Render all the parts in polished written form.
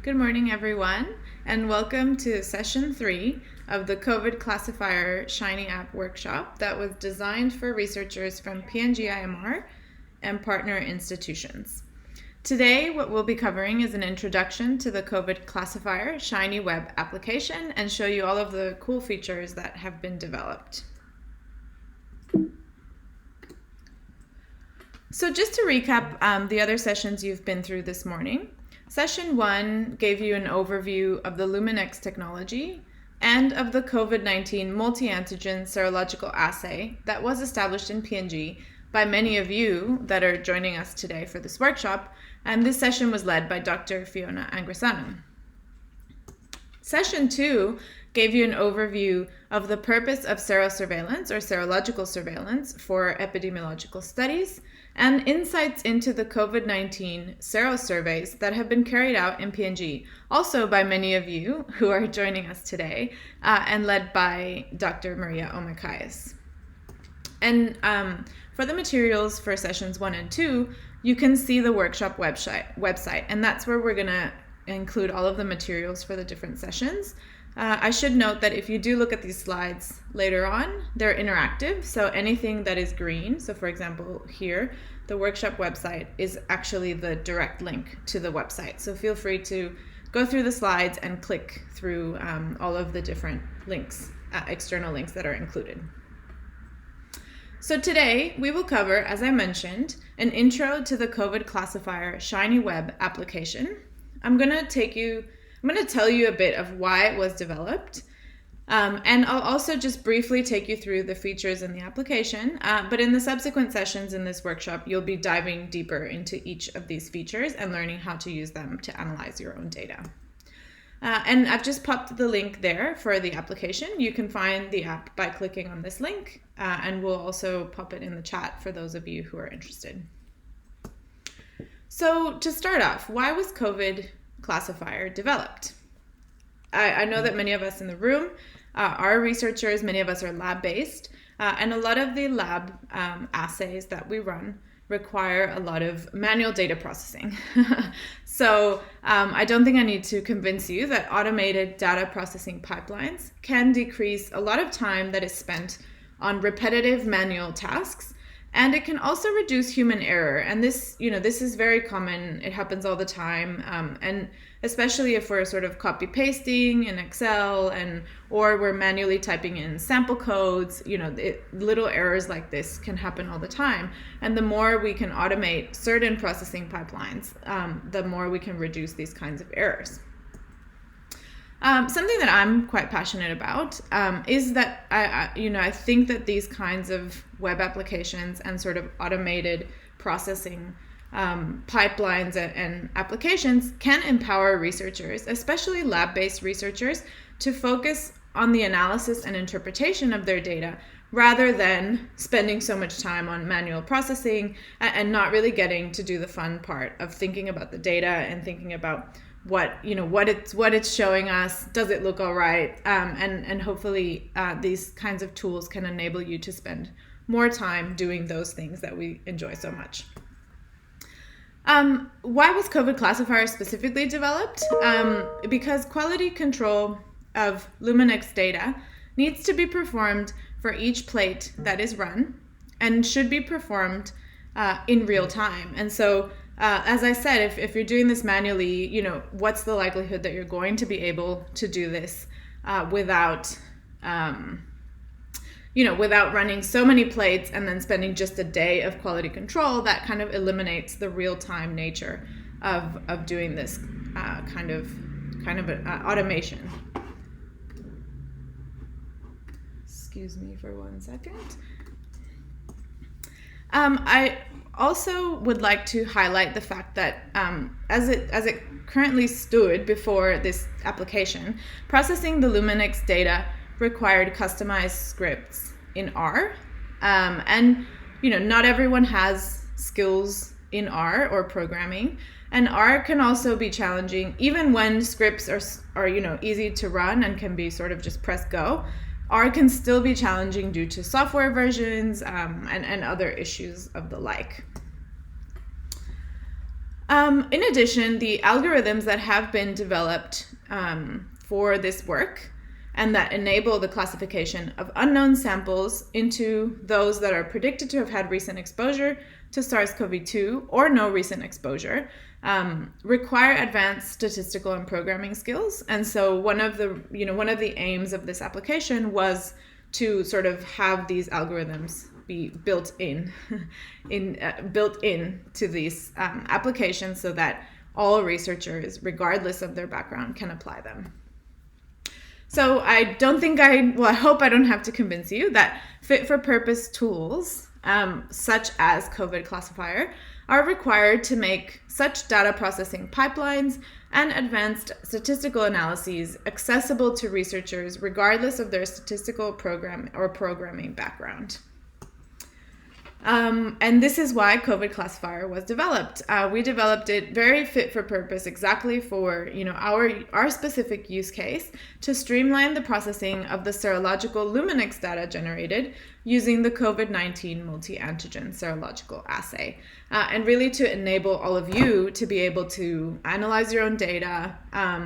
Good morning, everyone, and welcome to session 3 of the covidClassifyR Shiny App workshop that was designed for researchers from PNG-IMR and partner institutions. Today, what we'll be covering is an introduction to the covidClassifyR Shiny web application and show you all of the cool features that have been developed. So just to recap the other sessions you've been through this morning, Session 1 gave you an overview of the Luminex technology and of the COVID-19 multi-antigen serological assay that was established in PNG by many of you that are joining us today for this workshop, and this session was led by Dr. Fiona Angrisano. Session 2 gave you an overview of the purpose of serosurveillance or serological surveillance for epidemiological studies and insights into the COVID-19 serosurveys that have been carried out in PNG, also by many of you who are joining us today, and led by Dr. Maria Omakais. And for the materials for sessions 1 and 2, you can see the workshop website, and that's where we're going to include all of the materials for the different sessions. I should note that if you do look at these slides later on, they're interactive, so anything that is green, so for example here, the workshop website is actually the direct link to the website. So feel free to go through the slides and click through all of the different links, external links that are included. So today we will cover, as I mentioned, an intro to the covidClassifyR Shiny web application. I'm going to tell you a bit of why it was developed, and I'll also just briefly take you through the features in the application, but in the subsequent sessions in this workshop, you'll be diving deeper into each of these features and learning how to use them to analyze your own data. And I've just popped the link there for the application. You can find the app by clicking on this link, and we'll also pop it in the chat for those of you who are interested. So to start off, why was covidClassifyR developed? I know that many of us in the room are researchers, many of us are lab-based, and a lot of the lab assays that we run require a lot of manual data processing. So I don't think I need to convince you that automated data processing pipelines can decrease a lot of time that is spent on repetitive manual tasks. And it can also reduce human error. And this is very common. It happens all the time. And especially if we're sort of copy pasting in Excel or we're manually typing in sample codes, little errors like this can happen all the time. And the more we can automate certain processing pipelines, the more we can reduce these kinds of errors. Something that I'm quite passionate about is that I think that these kinds of web applications and sort of automated processing pipelines and applications can empower researchers, especially lab-based researchers, to focus on the analysis and interpretation of their data rather than spending so much time on manual processing and not really getting to do the fun part of thinking about the data and thinking about what it's showing us. Does it look all right? And hopefully these kinds of tools can enable you to spend more time doing those things that we enjoy so much. Why was covidClassifyR specifically developed? Because quality control of Luminex data needs to be performed for each plate that is run and should be performed in real time. And so as I said, if you're doing this manually, what's the likelihood that you're going to be able to do this without running so many plates and then spending just a day of quality control? That kind of eliminates the real-time nature of doing this kind of automation. Excuse me for 1 second. I also would like to highlight the fact that as it currently stood before this application, processing the Luminex data required customized scripts in R, and not everyone has skills in R or programming, and R can also be challenging even when scripts are easy to run and can be sort of just press go. R can still be challenging due to software versions and other issues of the like. In addition, the algorithms that have been developed for this work and that enable the classification of unknown samples into those that are predicted to have had recent exposure to SARS-CoV-2 or no recent exposure require advanced statistical and programming skills. And so one of the aims of this application was to sort of have these algorithms be built in to these applications so that all researchers, regardless of their background, can apply them. So I hope I don't have to convince you that fit-for-purpose tools, such as covidClassifyR, are required to make such data processing pipelines and advanced statistical analyses accessible to researchers regardless of their statistical program or programming background. And this is why covidClassifyR was developed. We developed it very fit for purpose, exactly for our specific use case, to streamline the processing of the serological Luminex data generated using the COVID-19 multi-antigen serological assay, and really to enable all of you to be able to analyze your own data,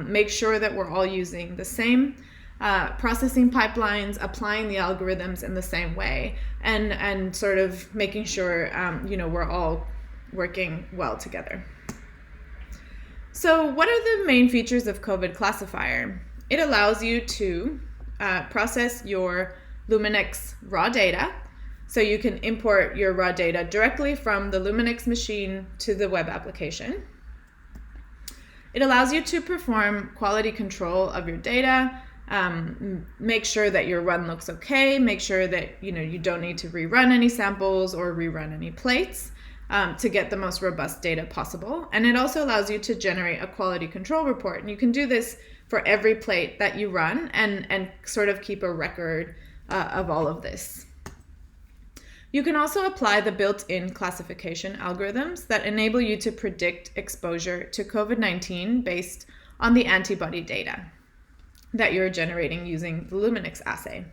make sure that we're all using the same processing pipelines, applying the algorithms in the same way, and sort of making sure we're all working well together. So what are the main features of covidClassifyR? It allows you to process your Luminex raw data, so you can import your raw data directly from the Luminex machine to the web application. It allows you to perform quality control of your data, make sure that your run looks okay, make sure that you don't need to rerun any samples or rerun any plates to get the most robust data possible. And it also allows you to generate a quality control report. And you can do this for every plate that you run and sort of keep a record of all of this. You can also apply the built-in classification algorithms that enable you to predict exposure to COVID-19 based on the antibody data that you're generating using the Luminex assay.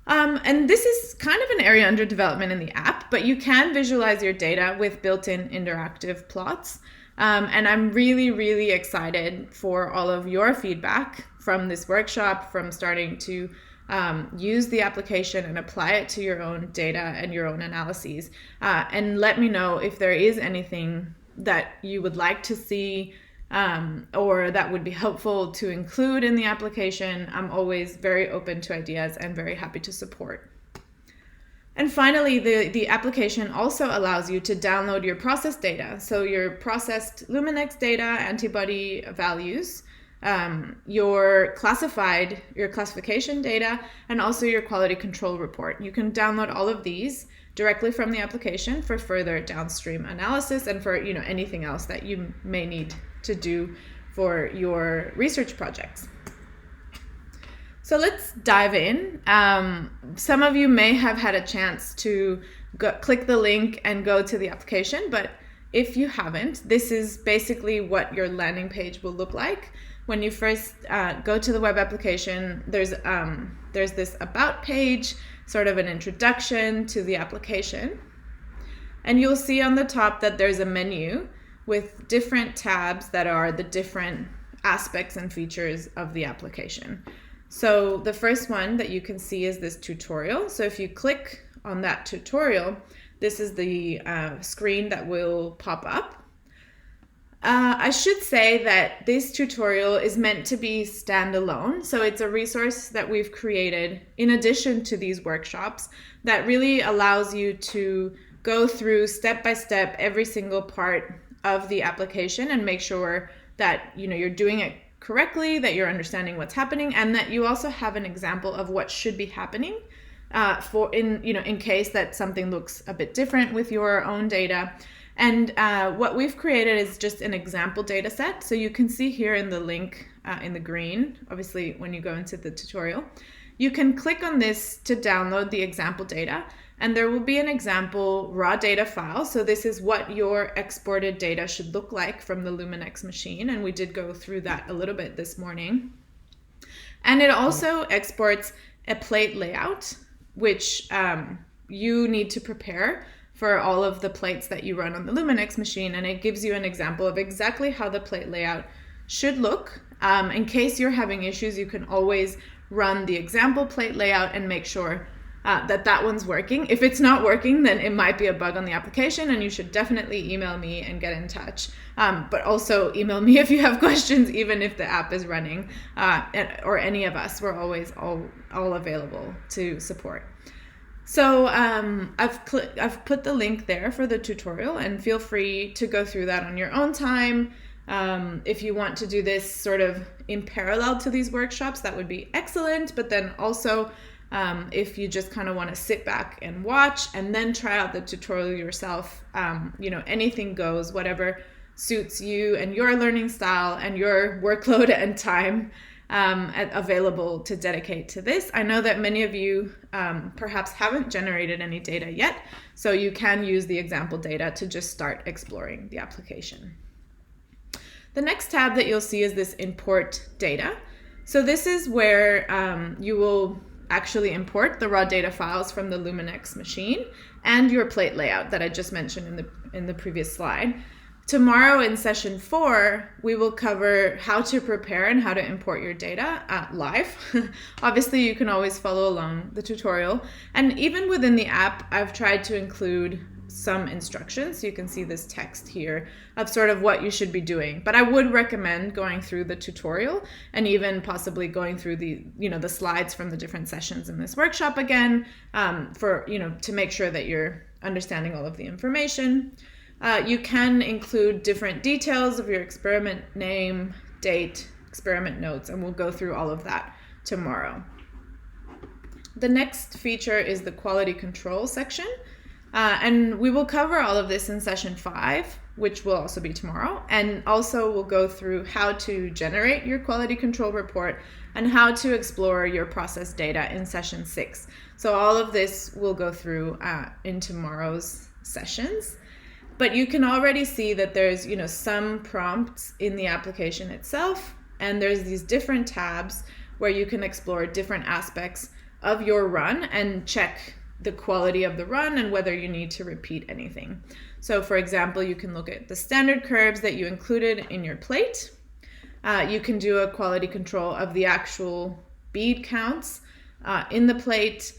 And this is kind of an area under development in the app, but you can visualize your data with built-in interactive plots. And I'm really, really excited for all of your feedback from this workshop, from starting to use the application and apply it to your own data and your own analyses. And let me know if there is anything that you would like to see or that would be helpful to include in the application. I'm always very open to ideas and very happy to support. And finally, the application also allows you to download your processed data. So your processed Luminex data, antibody values, your classification data, and also your quality control report. You can download all of these directly from the application for further downstream analysis and for anything else that you may need to do for your research projects. So let's dive in. Some of you may have had a chance to click the link and go to the application, but if you haven't, this is basically what your landing page will look like. When you first go to the web application, there's this about page, sort of an introduction to the application. And you'll see on the top that there's a menu with different tabs that are the different aspects and features of the application. So the first one that you can see is this tutorial. So if you click on that tutorial, this is the screen that will pop up. I should say that this tutorial is meant to be standalone. So it's a resource that we've created in addition to these workshops that really allows you to go through step by step every single part of the application and make sure that you're doing it correctly, that you're understanding what's happening, and that you also have an example of what should be happening in case that something looks a bit different with your own data. And what we've created is just an example data set. So you can see here in the link in the green, obviously when you go into the tutorial, you can click on this to download the example data, and there will be an example raw data file. So this is what your exported data should look like from the Luminex machine, and we did go through that a little bit this morning. And it also exports a plate layout, which you need to prepare for all of the plates that you run on the Luminex machine, and it gives you an example of exactly how the plate layout should look. In case you're having issues, you can always run the example plate layout and make sure that one's working. If it's not working, then it might be a bug on the application, and you should definitely email me and get in touch. But also email me if you have questions, even if the app is running, or any of us. We're always all available to support. So I've put the link there for the tutorial, and feel free to go through that on your own time. If you want to do this sort of in parallel to these workshops, that would be excellent. But then also, if you just kind of want to sit back and watch and then try out the tutorial yourself, anything goes, whatever suits you and your learning style and your workload and time available to dedicate to this. I know that many of you perhaps haven't generated any data yet, so you can use the example data to just start exploring the application. The next tab that you'll see is this import data. So this is where you will actually import the raw data files from the Luminex machine and your plate layout that I just mentioned in the previous slide. Tomorrow in session 4, we will cover how to prepare and how to import your data live. Obviously, you can always follow along the tutorial. And even within the app, I've tried to include some instructions. You can see this text here of sort of what you should be doing. But I would recommend going through the tutorial and even possibly going through the slides from the different sessions in this workshop again, to make sure that you're understanding all of the information. You can include different details of your experiment name, date, experiment notes, and we'll go through all of that tomorrow. The next feature is the quality control section, and we will cover all of this in session 5, which will also be tomorrow, and also we'll go through how to generate your quality control report and how to explore your process data in session 6. So all of this we'll go through in tomorrow's sessions. But you can already see that there's, some prompts in the application itself, and there's these different tabs where you can explore different aspects of your run and check the quality of the run and whether you need to repeat anything. So for example, you can look at the standard curves that you included in your plate. You can do a quality control of the actual bead counts in the plate.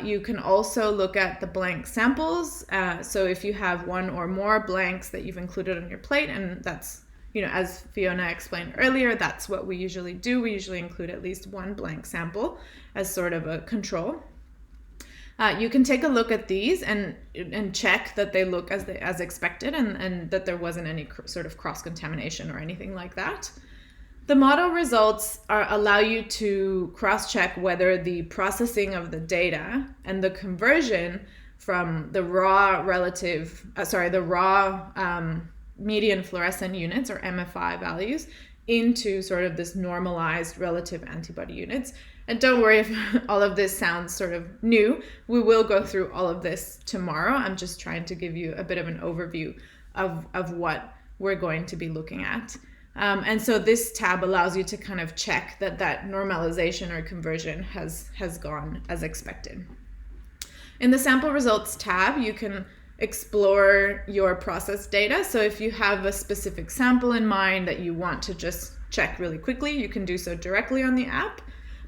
You can also look at the blank samples. So if you have one or more blanks that you've included on your plate, and that's, as Fiona explained earlier, that's what we usually do. We usually include at least one blank sample as sort of a control. You can take a look at these and check that they look as expected and that there wasn't any sort of cross-contamination or anything like that. The model results allow you to cross-check whether the processing of the data and the conversion from the raw median fluorescent units, or MFI values, into sort of this normalized relative antibody units. And don't worry if all of this sounds sort of new. We will go through all of this tomorrow. I'm just trying to give you a bit of an overview of what we're going to be looking at. And so this tab allows you to kind of check that normalization or conversion has gone as expected. In the sample results tab, you can explore your process data. So if you have a specific sample in mind that you want to just check really quickly, you can do so directly on the app.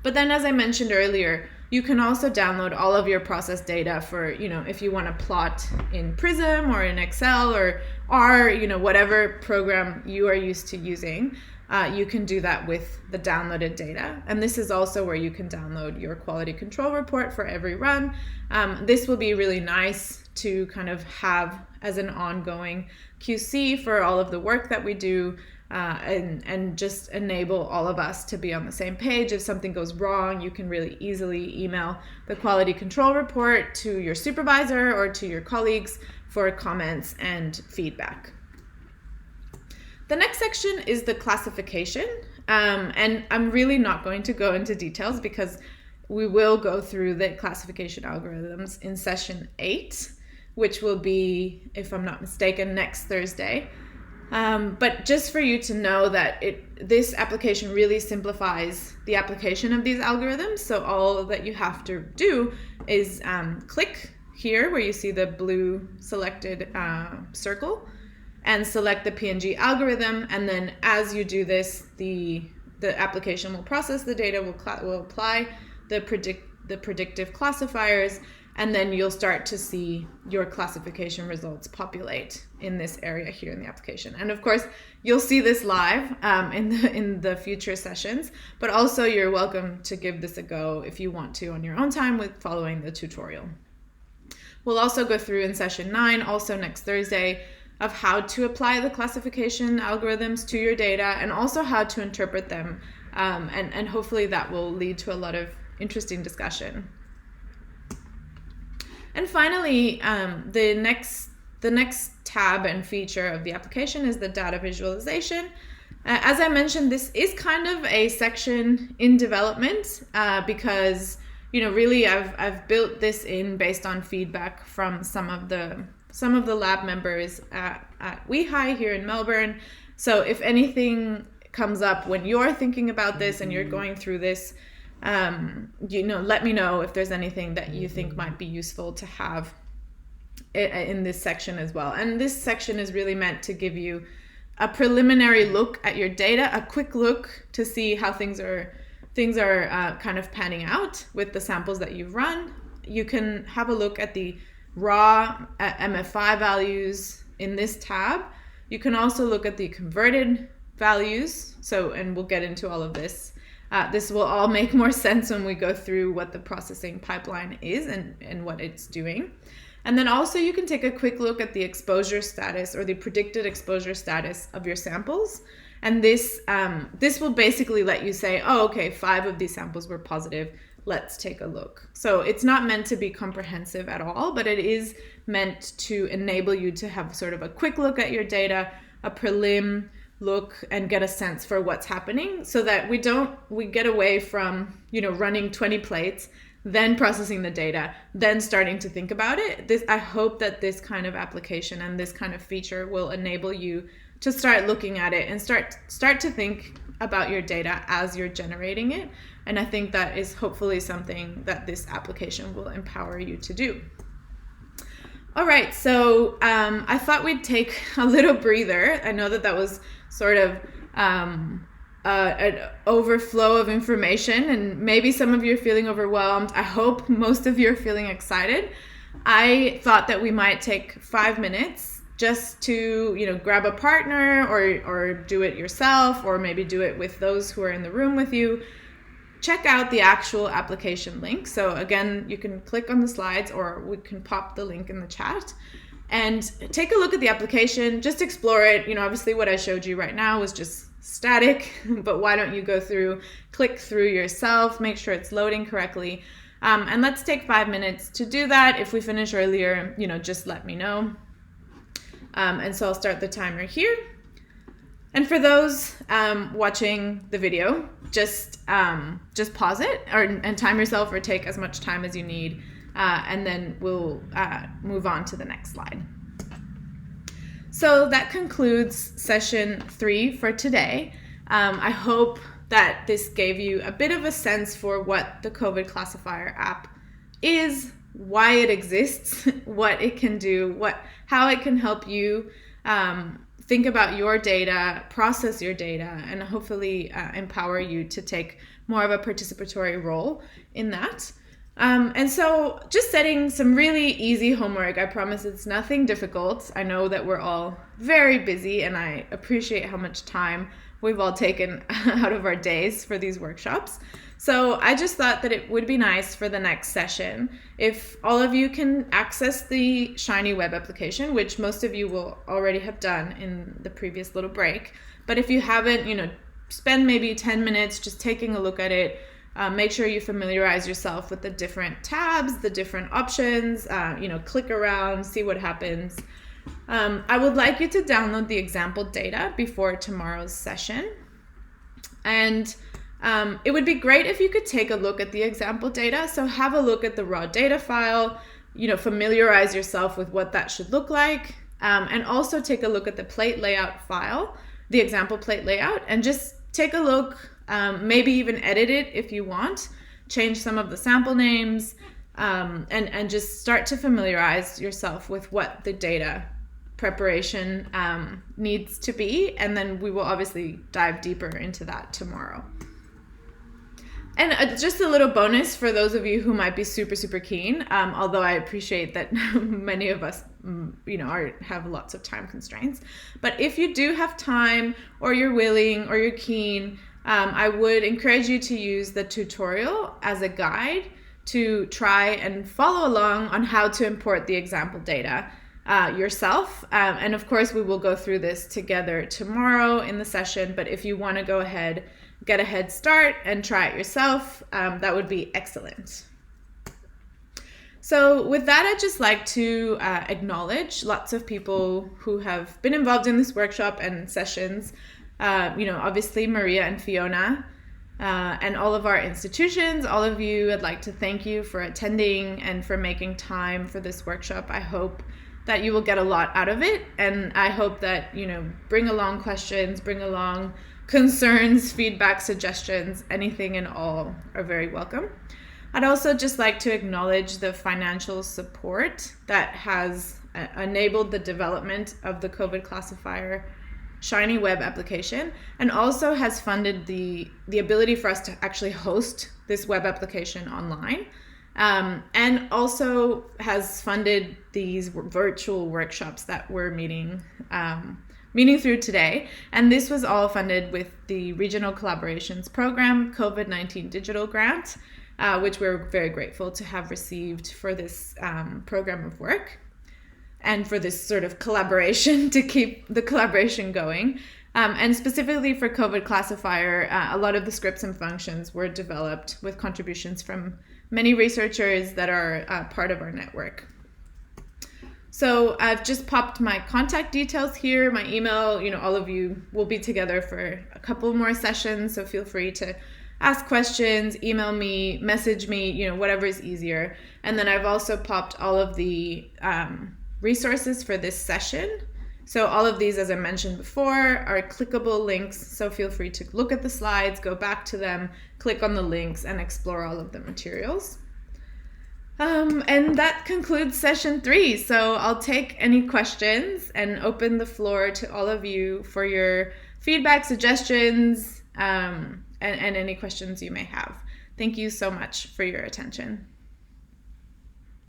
But then, as I mentioned earlier, you can also download all of your process data for, if you want to plot in Prism or in Excel or R, whatever program you are used to using, you can do that with the downloaded data. And this is also where you can download your quality control report for every run. This will be really nice to kind of have as an ongoing QC for all of the work that we do. And just enable all of us to be on the same page. If something goes wrong, you can really easily email the quality control report to your supervisor or to your colleagues for comments and feedback. The next section is the classification, and I'm really not going to go into details because we will go through the classification algorithms in session 8, which will be, if I'm not mistaken, next Thursday. But just for you to know that this application really simplifies the application of these algorithms. So all that you have to do is click here where you see the blue selected circle and select the PNG algorithm. And then as you do this, the application will process the data, will apply the predictive classifiers, and then you'll start to see your classification results populate in this area here in the application. And of course, you'll see this live in the future sessions, but also you're welcome to give this a go if you want to on your own time with following the tutorial. We'll also go through in session 9, also next Thursday, of how to apply the classification algorithms to your data and also how to interpret them. And hopefully that will lead to a lot of interesting discussion. And finally, the next tab and feature of the application is the data visualization. As I mentioned, this is kind of a section in development because, you know, really I've built this in based on feedback from some of the lab members at WeHi here in Melbourne. So if anything comes up when you're thinking about this and you're going through this, you know, let me know if there's anything that you think might be useful to have in this section as well. And this section is really meant to give you a preliminary look at your data, a quick look to see how things are kind of panning out with the samples that you've run. You can have a look at the raw MFI values in this tab. You can also look at the converted values. And we'll get into all of this. This will all make more sense when we go through what the processing pipeline is and what it's doing. And then also you can take a quick look at the exposure status or the predicted exposure status of your samples. And this will basically let you say, oh, okay, 5 of these samples were positive. Let's take a look. So it's not meant to be comprehensive at all, but it is meant to enable you to have sort of a quick look at your data, a prelim look, and get a sense for what's happening so that we get away from, you know, running 20 plates, then processing the data, then starting to think about it. I hope that this kind of application and this kind of feature will enable you to start looking at it and start to think about your data as you're generating it. And I think that is hopefully something that this application will empower you to do. All right, so I thought we'd take a little breather. I know that was sort of an overflow of information, and maybe some of you are feeling overwhelmed. I hope most of you are feeling excited. I thought that we might take 5 minutes just to, you know, grab a partner or do it yourself, or maybe do it with those who are in the room with you. Check out the actual application link. So again, you can click on the slides, or we can pop the link in the chat and take a look at the application, just explore it. You know, obviously what I showed you right now was just static, but why don't you go through, click through yourself, make sure it's loading correctly. And let's take 5 minutes to do that. If we finish earlier, you know, just let me know. And so I'll start the timer here. And for those watching the video, just pause it and time yourself, or take as much time as you need, and then we'll move on to the next slide. So that concludes session 3 for today. I hope that this gave you a bit of a sense for what the covidClassifyR app is, why it exists, what it can do, how it can help you think about your data, process your data, and hopefully empower you to take more of a participatory role in that. And so just setting some really easy homework. I promise it's nothing difficult. I know that we're all very busy, and I appreciate how much time we've all taken out of our days for these workshops. So I just thought that it would be nice for the next session if all of you can access the Shiny web application, which most of you will already have done in the previous little break. But if you haven't, you know, spend maybe 10 minutes just taking a look at it. Make sure you familiarize yourself with the different tabs, the different options, you know, click around, see what happens. I would like you to download the example data before tomorrow's session. And it would be great if you could take a look at the example data. So have a look at the raw data file, you know, familiarize yourself with what that should look like. And also take a look at the plate layout file, the example plate layout, and just take a look, maybe even edit it if you want, change some of the sample names, and just start to familiarize yourself with what the data preparation needs to be, and then we will obviously dive deeper into that tomorrow. And just a little bonus for those of you who might be super keen, although I appreciate that many of us have lots of time constraints. But if you do have time, or you're willing, or you're keen, I would encourage you to use the tutorial as a guide to try and follow along on how to import the example data yourself. And of course, we will go through this together tomorrow in the session, but if you want to go ahead, get a head start and try it yourself, that would be excellent. So with that, I'd just like to acknowledge lots of people who have been involved in this workshop and sessions. Obviously Maria and Fiona, and all of our institutions, all of you, I'd like to thank you for attending and for making time for this workshop. I hope that you will get a lot out of it, and I hope that, bring along questions, bring along concerns, feedback, suggestions, anything and all are very welcome. I'd also just like to acknowledge the financial support that has enabled the development of the covidClassifyR Shiny web application, and also has funded the ability for us to actually host this web application online. And also has funded these virtual workshops that we're meeting through today. And this was all funded with the Regional Collaborations Program COVID-19 Digital Grant, which we're very grateful to have received for this program of work and for this sort of collaboration to keep the collaboration going. And specifically for covidClassifyR, a lot of the scripts and functions were developed with contributions from many researchers that are part of our network. So I've just popped my contact details here, my email. All of you will be together for a couple more sessions, so feel free to ask questions, email me, message me, whatever is easier. And then I've also popped all of the resources for this session. So all of these, as I mentioned before, are clickable links, so feel free to look at the slides, go back to them, click on the links, and explore all of the materials. And that concludes session 3. So I'll take any questions and open the floor to all of you for your feedback, suggestions, and any questions you may have. Thank you so much for your attention.